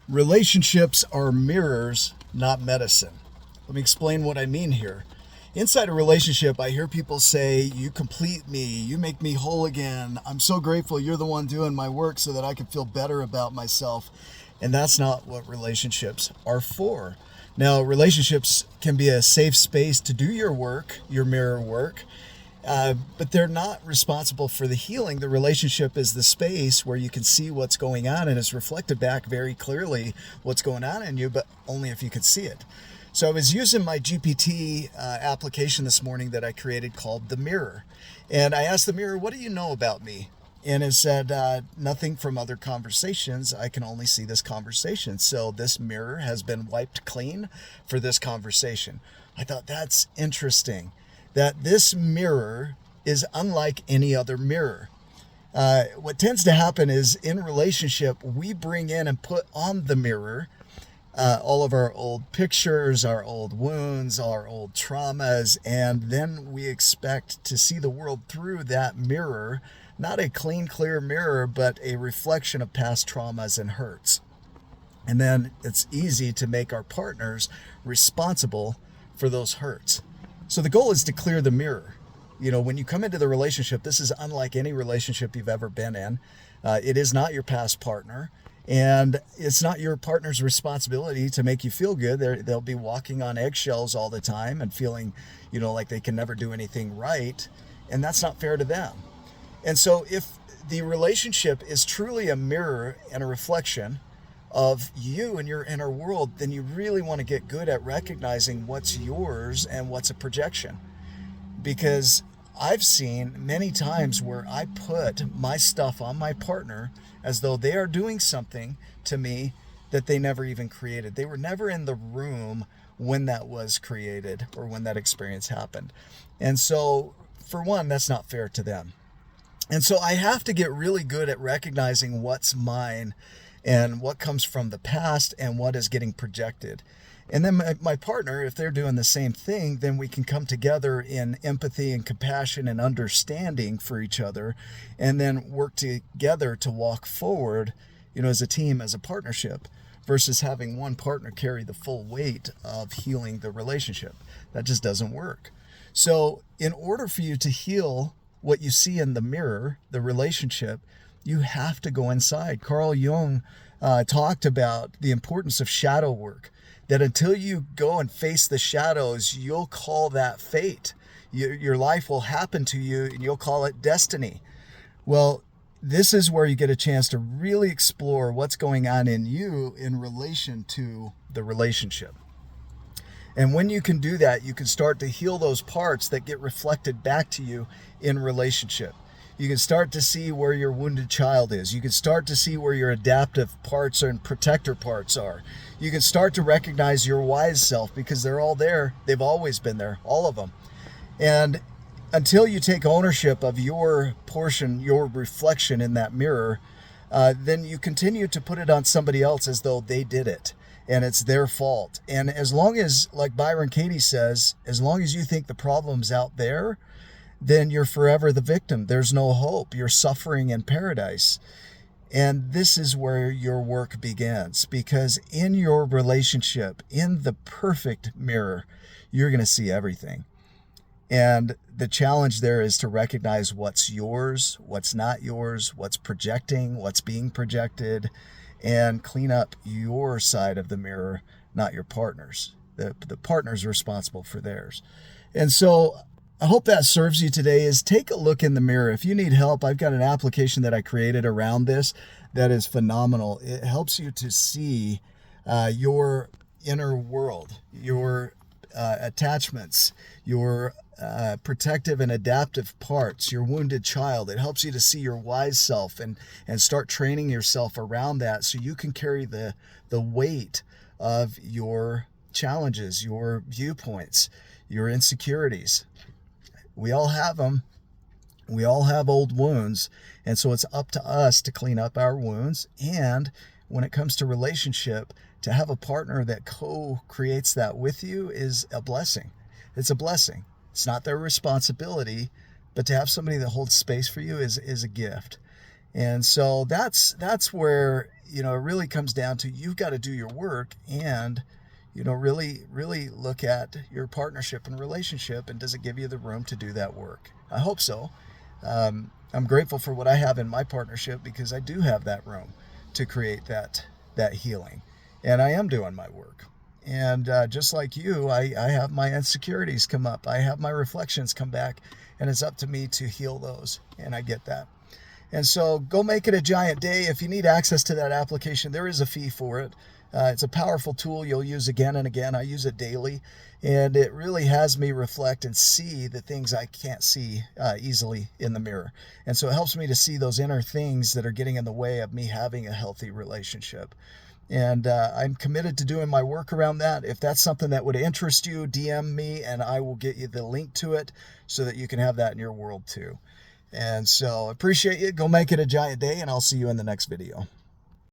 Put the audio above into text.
Relationships are mirrors, not medicine. Let me explain what I mean here. Inside a relationship, I hear people say, "You complete me, you make me whole again. I'm so grateful you're the one doing my work so that I can feel better about myself." And that's not what relationships are for. Now, relationships can be a safe space to do your work, your mirror work, but they're not responsible for the healing. The relationship is the space where you can see what's going on, and it's reflected back very clearly what's going on in you, but only if you can see it. So I was using my GPT application this morning that I created called The Mirror. And I asked the mirror, "What do you know about me?" And it said, "Nothing from other conversations. I can only see this conversation." So this mirror has been wiped clean for this conversation. I thought that's interesting, that this mirror is unlike any other mirror. What tends to happen is in relationship, we bring in and put on the mirror all of our old pictures, our old wounds, our old traumas, and then we expect to see the world through that mirror, not a clean, clear mirror, but a reflection of past traumas and hurts. And then it's easy to make our partners responsible for those hurts. So the goal is to clear the mirror. You know, when you come into the relationship, this is unlike any relationship you've ever been in. It is not your past partner. And it's not your partner's responsibility to make you feel good. They'll be walking on eggshells all the time and feeling, like they can never do anything right. And that's not fair to them. And so if the relationship is truly a mirror and a reflection of you and your inner world, then you really want to get good at recognizing what's yours and what's a projection. Because I've seen many times where I put my stuff on my partner as though they are doing something to me that they never even created. They were never in the room when that was created or when that experience happened. And so, for one, that's not fair to them. And so I have to get really good at recognizing what's mine and what comes from the past and what is getting projected. And then my partner, if they're doing the same thing, then we can come together in empathy and compassion and understanding for each other, and then work together to walk forward, as a team, as a partnership, versus having one partner carry the full weight of healing the relationship. That just doesn't work. So in order for you to heal what you see in the mirror, the relationship, you have to go inside. Carl Jung talked about the importance of shadow work, that until you go and face the shadows, you'll call that fate. Your life will happen to you and you'll call it destiny. Well, this is where you get a chance to really explore what's going on in you in relation to the relationship. And when you can do that, you can start to heal those parts that get reflected back to you in relationship. You can start to see where your wounded child is. You can start to see where your adaptive parts and protector parts are. You can start to recognize your wise self because they're all there. They've always been there, all of them. And until you take ownership of your portion, your reflection in that mirror, then you continue to put it on somebody else as though they did it and it's their fault. And as long as, like Byron Katie says, as long as you think the problem's out there, then you're forever the victim. There's no hope. You're suffering in paradise. And this is where your work begins, because in your relationship, in the perfect mirror, you're going to see everything. And the challenge there is to recognize what's yours, what's not yours, what's projecting, what's being projected, and clean up your side of the mirror, not your partner's. The partner's responsible for theirs. And so I hope that serves you today. Is take a look in the mirror. If you need help, I've got an application that I created around this that is phenomenal. It helps you to see your inner world, your attachments, your protective and adaptive parts, your wounded child. It helps you to see your wise self and start training yourself around that so you can carry the weight of your challenges, your viewpoints, your insecurities. We all have them. We all have old wounds. And so it's up to us to clean up our wounds. And when it comes to relationship, to have a partner that co-creates that with you is a blessing. It's a blessing. It's not their responsibility, but to have somebody that holds space for you is a gift. And so that's where, it really comes down to, you've got to do your work and, really look at your partnership and relationship, and does it give you the room to do that work? I hope so. I'm grateful for what I have in my partnership, because I do have that room to create that healing, and I am doing my work. And just like you, I have my insecurities come up. I have my reflections come back, and it's up to me to heal those, and I get that. And so go make it a giant day. If you need access to that application, there is a fee for it. It's a powerful tool you'll use again and again. I use it daily, and it really has me reflect and see the things I can't see easily in the mirror. And so it helps me to see those inner things that are getting in the way of me having a healthy relationship. And I'm committed to doing my work around that. If that's something that would interest you, DM me and I will get you the link to it so that you can have that in your world too. And so appreciate you. Go make it a giant day, and I'll see you in the next video.